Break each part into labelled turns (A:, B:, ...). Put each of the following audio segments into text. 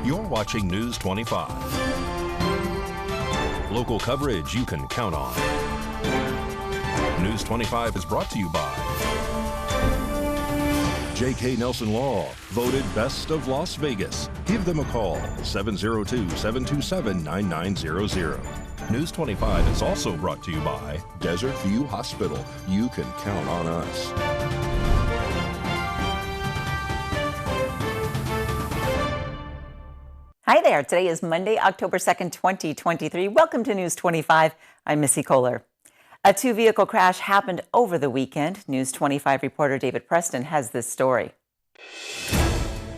A: You're watching News 25. Local coverage you can count on. News 25 is brought to you by J.K. Nelson Law, voted Best of Las Vegas. Give them a call, 702-727-9900. News 25 is also brought to you by Desert View Hospital. You can count on us.
B: Hi there. Today is Monday, October 2nd, 2023. Welcome to News 25. I'm Missy Kohler. A two-vehicle crash happened over the weekend. News 25 reporter David Preston has this story.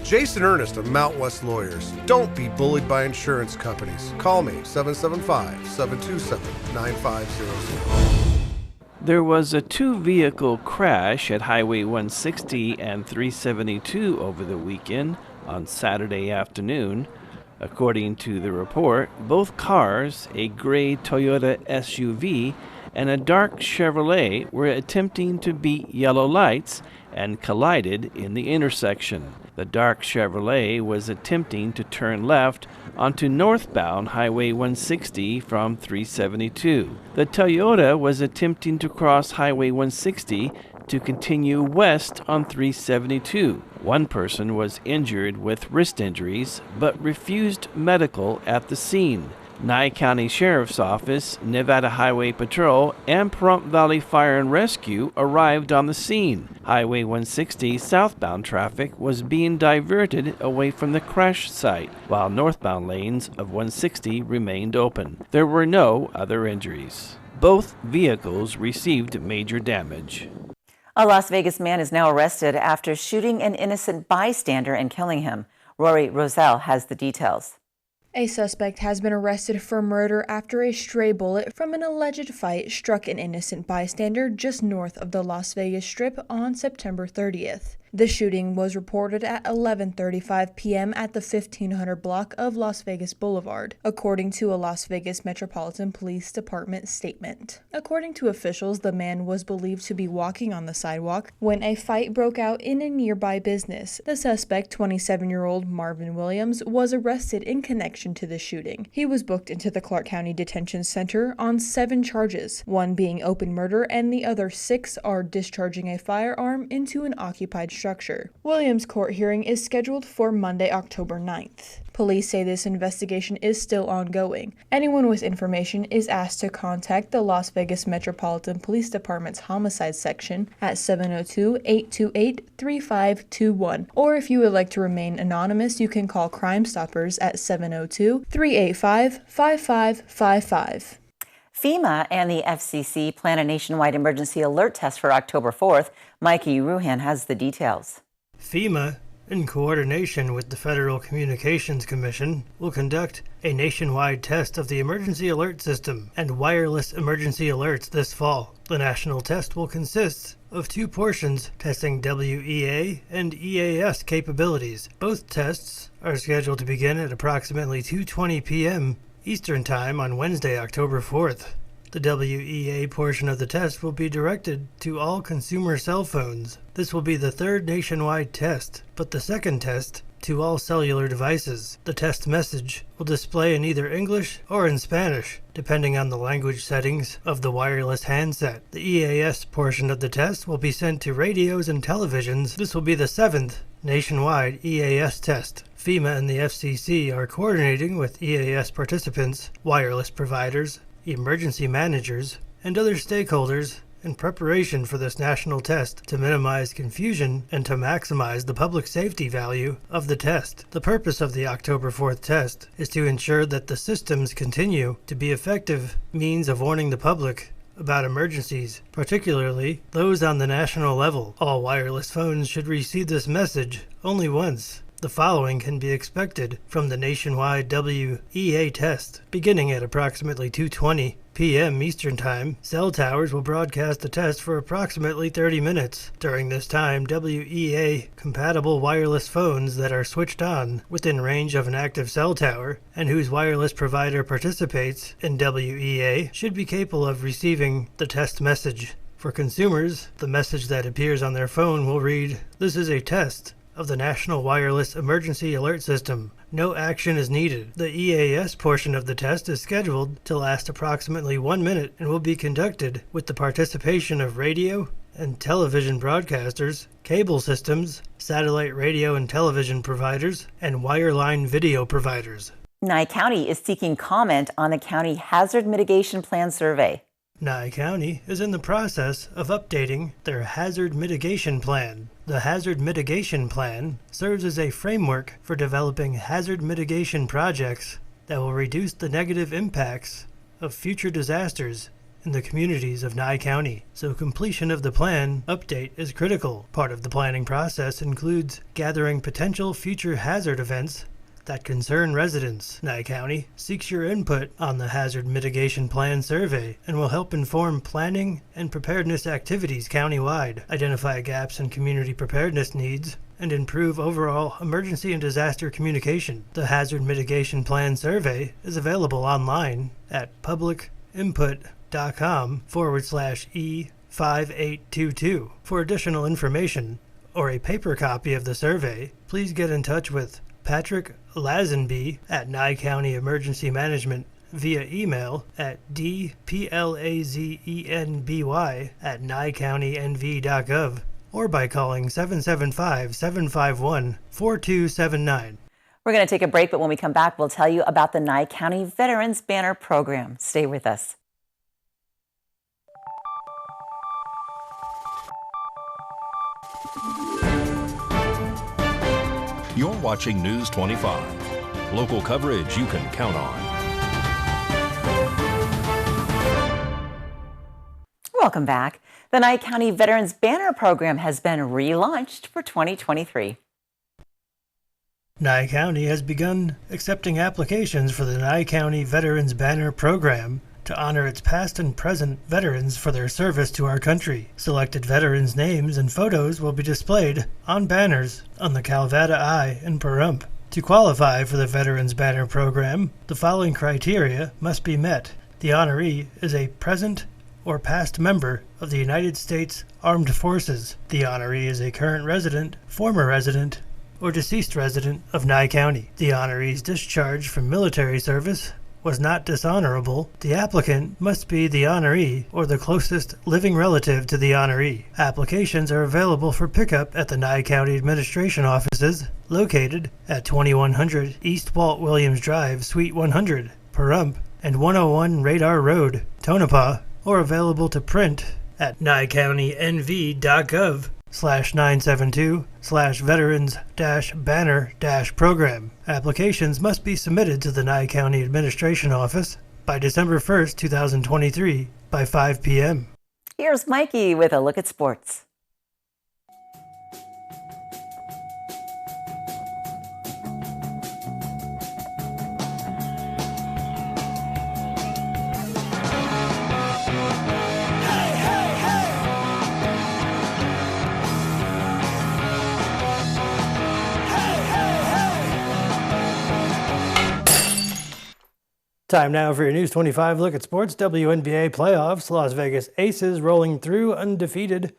C: Jason Ernest of Mount West Lawyers. Don't be bullied by insurance companies. Call me, 775-727-9500.
D: There was a two-vehicle crash at Highway 160 and 372 over the weekend on Saturday afternoon. According to the report, both cars, a gray Toyota SUV and a dark Chevrolet, were attempting to beat yellow lights and collided in the intersection. The dark Chevrolet was attempting to turn left onto northbound Highway 160 from 372. The Toyota was attempting to cross Highway 160 to continue west on 372. One person was injured with wrist injuries but refused medical at the scene. Nye County Sheriff's Office, Nevada Highway Patrol, and Pahrump Valley Fire and Rescue arrived on the scene. Highway 160 southbound traffic was being diverted away from the crash site, while northbound lanes of 160 remained open. There were no other injuries. Both vehicles received major damage.
B: A Las Vegas man is now arrested after shooting an innocent bystander and killing him. Rory Roselle has the details.
E: A suspect has been arrested for murder after a stray bullet from an alleged fight struck an innocent bystander just north of the Las Vegas Strip on September 30th. The shooting was reported at 11:35 p.m. at the 1500 block of Las Vegas Boulevard, according to a Las Vegas Metropolitan Police Department statement. According to officials, the man was believed to be walking on the sidewalk when a fight broke out in a nearby business. The suspect, 27-year-old Marvin Williams, was arrested in connection to the shooting. He was booked into the Clark County Detention Center on 7 charges, one being open murder and the other 6 are discharging a firearm into an occupied structure. Williams' court hearing is scheduled for Monday, October 9th. Police say this investigation is still ongoing. Anyone with information is asked to contact the Las Vegas Metropolitan Police Department's Homicide Section at 702-828-3521. Or if you would like to remain anonymous, you can call Crime Stoppers at 702-385-5555.
B: FEMA and the FCC plan a nationwide emergency alert test for October 4th. Mikey Ruhan has the details.
F: FEMA, in coordination with the Federal Communications Commission, will conduct a nationwide test of the emergency alert system and wireless emergency alerts this fall. The national test will consist of 2 portions testing WEA and EAS capabilities. Both tests are scheduled to begin at approximately 2:20 p.m. Eastern Time on Wednesday, October 4th. The WEA portion of the test will be directed to all consumer cell phones. This will be the 3rd nationwide test, but the 2nd test to all cellular devices. The test message will display in either English or in Spanish, depending on the language settings of the wireless handset. The EAS portion of the test will be sent to radios and televisions. This will be the 7th nationwide EAS test. FEMA and the FCC are coordinating with EAS participants, wireless providers, emergency managers, and other stakeholders in preparation for this national test to minimize confusion and to maximize the public safety value of the test. The purpose of the October 4th test is to ensure that the systems continue to be effective means of warning the public about emergencies, particularly those on the national level. All wireless phones should receive this message only once. The following can be expected from the nationwide WEA test. Beginning at approximately 2:20 p.m. Eastern Time, cell towers will broadcast the test for approximately 30 minutes. During this time, WEA-compatible wireless phones that are switched on within range of an active cell tower and whose wireless provider participates in WEA should be capable of receiving the test message. For consumers, the message that appears on their phone will read, "This is a test of the National Wireless Emergency Alert System. No action is needed. The EAS portion of the test is scheduled to last approximately 1 minute and will be conducted with the participation of radio and television broadcasters, cable systems, satellite radio and television providers, and wireline video providers.
B: Nye County is seeking comment on the county hazard mitigation plan survey.
F: Nye County is in the process of updating their hazard mitigation plan. The hazard mitigation plan serves as a framework for developing hazard mitigation projects that will reduce the negative impacts of future disasters in the communities of Nye County. So completion of the plan update is critical. Part of the planning process includes gathering potential future hazard events that concern residents. Nye County seeks your input on the Hazard Mitigation Plan survey and will help inform planning and preparedness activities countywide, identify gaps in community preparedness needs, and improve overall emergency and disaster communication. The Hazard Mitigation Plan survey is available online at publicinput.com/E5822. For additional information or a paper copy of the survey, please get in touch with Patrick Lazenby at Nye County Emergency Management via email at dplazenby@nyecounty.nv.gov or by calling 775-751-4279.
B: We're going to take a break, but when we come back, we'll tell you about the Nye County Veterans Banner Program. Stay with us.
A: You're watching News 25. Local coverage you can count on.
B: Welcome back. The Nye County Veterans Banner Program has been relaunched for 2023.
F: Nye County has begun accepting applications for the Nye County Veterans Banner Program to honor its past and present veterans for their service to our country. Selected veterans' names and photos will be displayed on banners on the Calvada Eye in Pahrump. To qualify for the Veterans Banner Program, the following criteria must be met. The honoree is a present or past member of the United States Armed Forces. The honoree is a current resident, former resident, or deceased resident of Nye County. The honoree's discharge from military service was not dishonorable. The applicant must be the honoree or the closest living relative to the honoree. Applications are available for pickup at the Nye County Administration offices located at 2100 East Walt Williams Drive, Suite 100, Pahrump, and 101 Radar Road, Tonopah, or available to print at nyecounty.nv.gov/972/veterans-banner-program. Applications must be submitted to the Nye County Administration Office by December 1st, 2023 by 5 p.m.
B: Here's Mikey with a look at sports.
F: Time now for your News 25 look at sports. WNBA playoffs. Las Vegas Aces rolling through undefeated,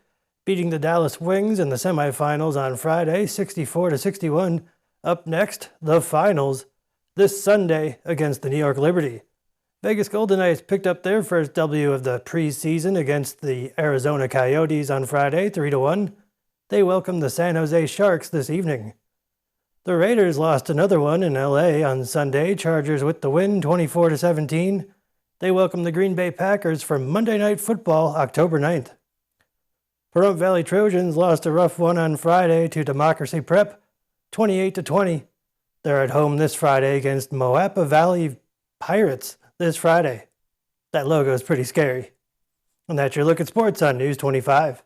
F: beating the Dallas Wings in the semifinals on Friday, 64-61. Up next, the finals this Sunday against the New York Liberty. Vegas Golden Knights picked up their first W of the preseason against the Arizona Coyotes on Friday, 3-1. They welcomed the San Jose Sharks this evening. The Raiders lost another one in L.A. on Sunday. Chargers with the win, 24-17. They welcome the Green Bay Packers for Monday Night Football, October 9th. Pahrump Valley Trojans lost a rough one on Friday to Democracy Prep, 28-20. They're at home this Friday against Moapa Valley Pirates this Friday. That logo is pretty scary. And that's your look at sports on News 25.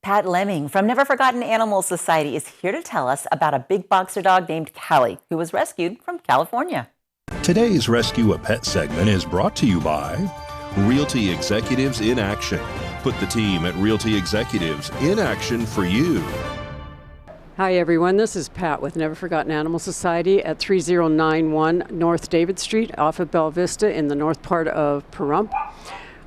B: Pat Lemming from Never Forgotten Animal Society is here to tell us about a big boxer dog named Callie, who was rescued from California.
A: Today's Rescue a Pet segment is brought to you by Realty Executives in Action. Put the team at Realty Executives in action for you.
G: Hi everyone, this is Pat with Never Forgotten Animal Society at 3091 North David Street off of Bella Vista in the north part of Pahrump.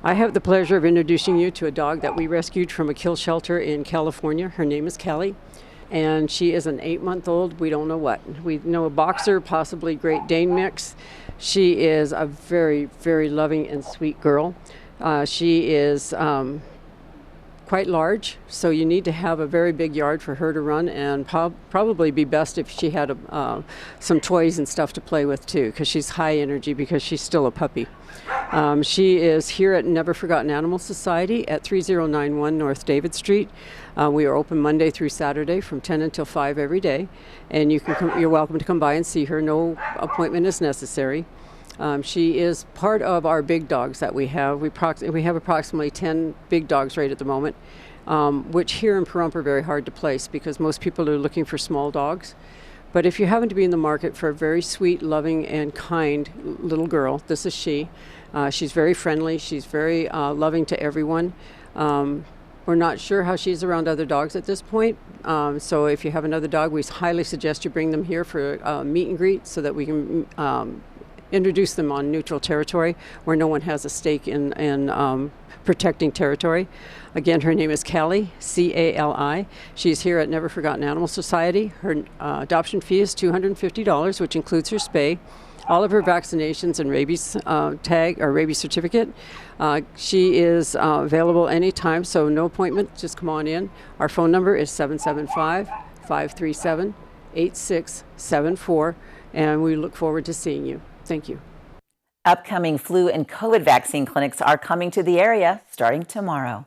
G: I have the pleasure of introducing you to a dog that we rescued from a kill shelter in California. Her name is Kelly, and she is an 8-month-old. We don't know what. We know a boxer, possibly Great Dane mix. She is a very, very loving and sweet girl. She is quite large, so you need to have a very big yard for her to run, and probably be best if she had some toys and stuff to play with too, because she's high energy because she's still a puppy. She is here at Never Forgotten Animal Society at 3091 North David Street. We are open Monday through Saturday from 10 until 5 every day, and you're welcome to come by and see her. No appointment is necessary. She is part of our big dogs that we have. We have approximately 10 big dogs right at the moment, which here in Pahrump are very hard to place because most people are looking for small dogs. But if you happen to be in the market for a very sweet, loving, and kind little girl, this is she. She's very friendly. She's very loving to everyone. We're not sure how she's around other dogs at this point. So if you have another dog, we highly suggest you bring them here for a meet and greet so that we can introduce them on neutral territory where no one has a stake in protecting territory. Again, her name is Callie, C-A-L-I. She's here at Never Forgotten Animal Society. Her adoption fee is $250, which includes her spay, all of her vaccinations and rabies tag or rabies certificate. She is available anytime, so no appointment, just come on in. Our phone number is 775-537-8674, and we look forward to seeing you. Thank you.
B: Upcoming flu and COVID vaccine clinics are coming to the area starting tomorrow.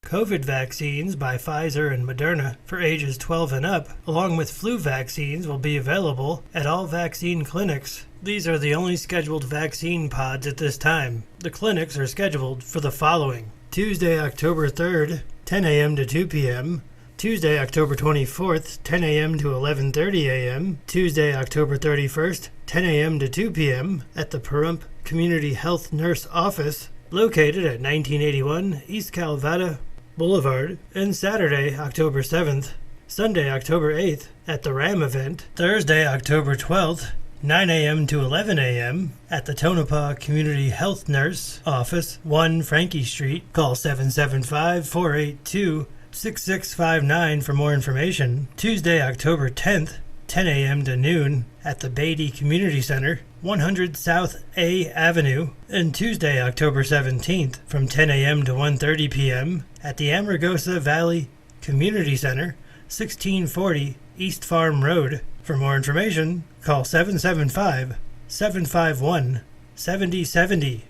F: COVID vaccines by Pfizer and Moderna for ages 12 and up, along with flu vaccines, will be available at all vaccine clinics. These are the only scheduled vaccine pods at this time. The clinics are scheduled for the following: Tuesday, October 3rd, 10 a.m. to 2 p.m., Tuesday, October 24th, 10 a.m. to 11:30 a.m., Tuesday, October 31st, 10 a.m. to 2 p.m. at the Pahrump Community Health Nurse Office, located at 1981 East Calvada Boulevard, and Saturday, October 7th, Sunday, October 8th at the RAM event, Thursday, October 12th, 9 a.m. to 11 a.m. at the Tonopah Community Health Nurse Office, 1 Frankie Street. Call 775-482-6659 for more information. Tuesday, October 10th, 10 a.m. to noon at the Beatty Community Center, 100 South A Avenue, and Tuesday, October 17th from 10 a.m. to 1:30 p.m. at the Amargosa Valley Community Center, 1640 East Farm Road. For more information, call 775-751-7070.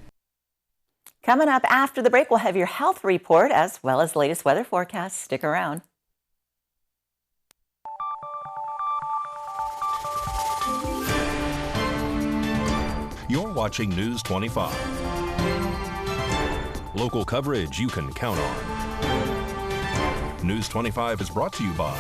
B: Coming up after the break, we'll have your health report as well as the latest weather forecast. Stick around.
A: You're watching News 25. Local coverage you can count on. News 25 is brought to you by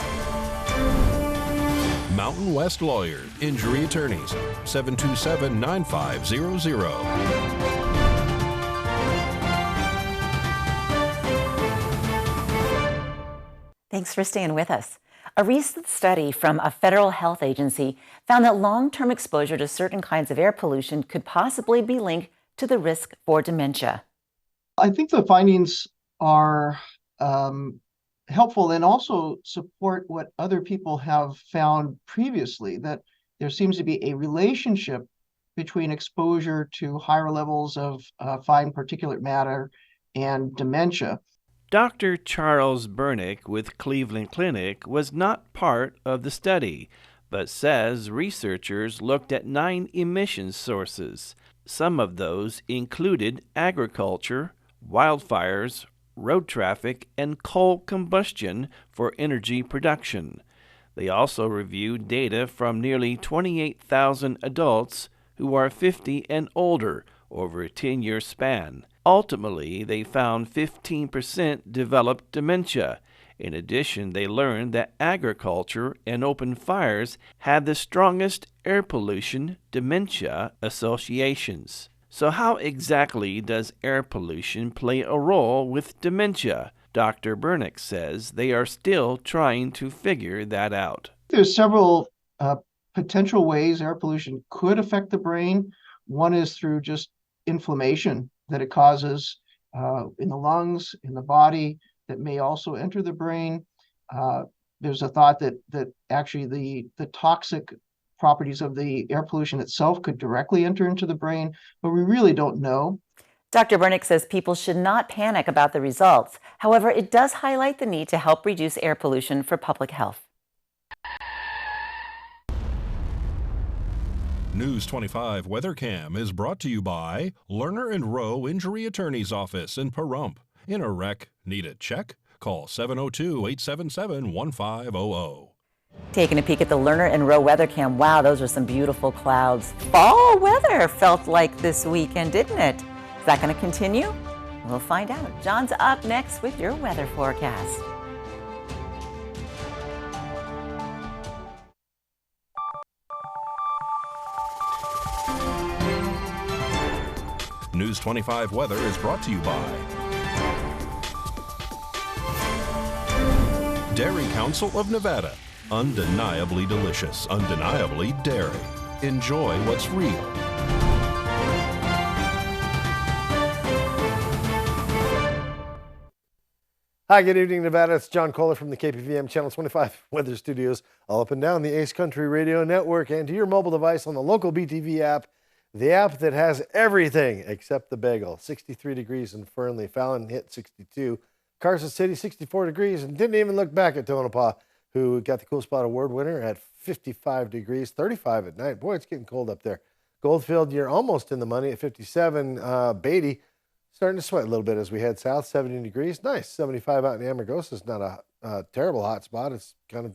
A: Mountain West Lawyer, Injury Attorneys, 727-9500.
B: Thanks for staying with us. A recent study from a federal health agency found that long-term exposure to certain kinds of air pollution could possibly be linked to the risk for dementia.
H: I think the findings are helpful and also support what other people have found previously, that there seems to be a relationship between exposure to higher levels of fine particulate matter and dementia.
D: Dr. Charles Bernick with Cleveland Clinic was not part of the study, but says researchers looked at 9 emission sources. Some of those included agriculture, wildfires, road traffic, and coal combustion for energy production. They also reviewed data from nearly 28,000 adults who are 50 and older over a 10-year span. Ultimately, they found 15% developed dementia. In addition, they learned that agriculture and open fires had the strongest air pollution dementia associations. So how exactly does air pollution play a role with dementia? Dr. Bernick says they are still trying to figure that out.
H: There's several potential ways air pollution could affect the brain. One is through just inflammation that it causes in the lungs, in the body, that may also enter the brain. there's a thought that actually the toxic properties of the air pollution itself could directly enter into the brain, but we really don't know.
B: Dr. Bernick says people should not panic about the results. However, it does highlight the need to help reduce air pollution for public health.
A: News 25 WeatherCam is brought to you by Lerner and Rowe Injury Attorney's Office in Pahrump. In a wreck, need a check? Call 702-877-1500.
B: Taking a peek at the Lerner and Rowe weather cam. Wow, those are some beautiful clouds. Fall weather felt like this weekend, didn't it? Is that going to continue? We'll find out. John's up next with your weather forecast.
A: News 25 weather is brought to you by Dairy Council of Nevada. Undeniably delicious, undeniably dairy. Enjoy what's real.
I: Hi, good evening, Nevada. It's John Kohler from the KPVM Channel 25 Weather Studios, all up and down the Ace Country Radio Network and to your mobile device on the local BTV app, the app that has everything except the bagel. 63 degrees in Fernley. Fallon hit 62. Carson City, 64 degrees, and didn't even look back at Tonopah, who got the Cool Spot Award winner at 55 degrees, 35 at night. Boy, it's getting cold up there. Goldfield, you're almost in the money at 57. Beatty, starting to sweat a little bit as we head south, 70 degrees. Nice. 75 out in Amargosa is not a terrible hot spot. It's kind of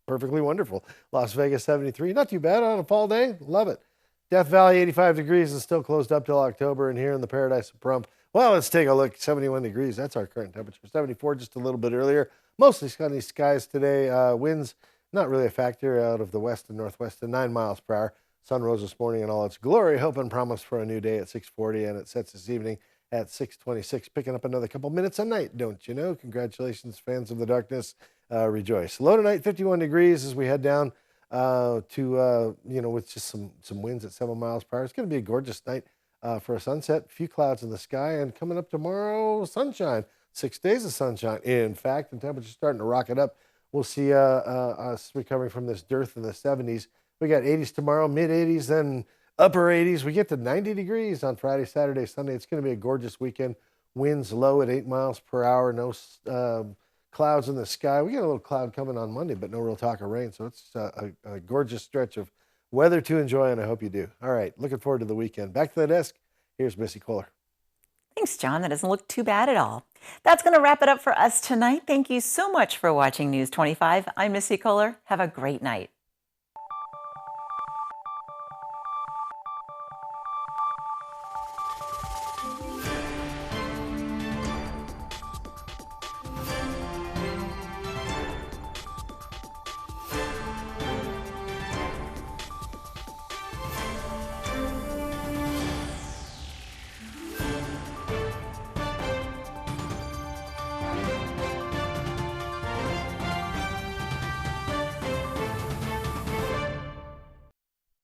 I: perfectly wonderful. Las Vegas, 73. Not too bad on a fall day. Love it. Death Valley, 85 degrees and still closed up till October. And here in the Paradise of Pahrump, well, let's take a look. 71 degrees. That's our current temperature. 74 just a little bit earlier. Mostly sunny skies today. Winds not really a factor out of the west and northwest at 9 miles per hour. Sun rose this morning in all its glory. Hope and promise for a new day at 6:40, and it sets this evening at 6:26, picking up another couple minutes a night, don't you know? Congratulations, fans of the darkness. Rejoice. Low tonight, 51 degrees as we head down with just some winds at 7 miles per hour. It's going to be a gorgeous night for a sunset. A few clouds in the sky, and coming up tomorrow, sunshine. 6 days of sunshine, in fact, and temperatures starting to rocket up. We'll see us recovering from this dearth in the 70s. We got 80s tomorrow, mid-80s, then upper 80s. We get to 90 degrees on Friday, Saturday, Sunday. It's going to be a gorgeous weekend. Winds low at 8 miles per hour. No clouds in the sky. We got a little cloud coming on Monday, but no real talk of rain. So it's a gorgeous stretch of weather to enjoy, and I hope you do. All right, looking forward to the weekend. Back to the desk. Here's Missy Kohler.
B: Thanks, John. That doesn't look too bad at all. That's going to wrap it up for us tonight. Thank you so much for watching News 25. I'm Missy Kohler. Have a great night.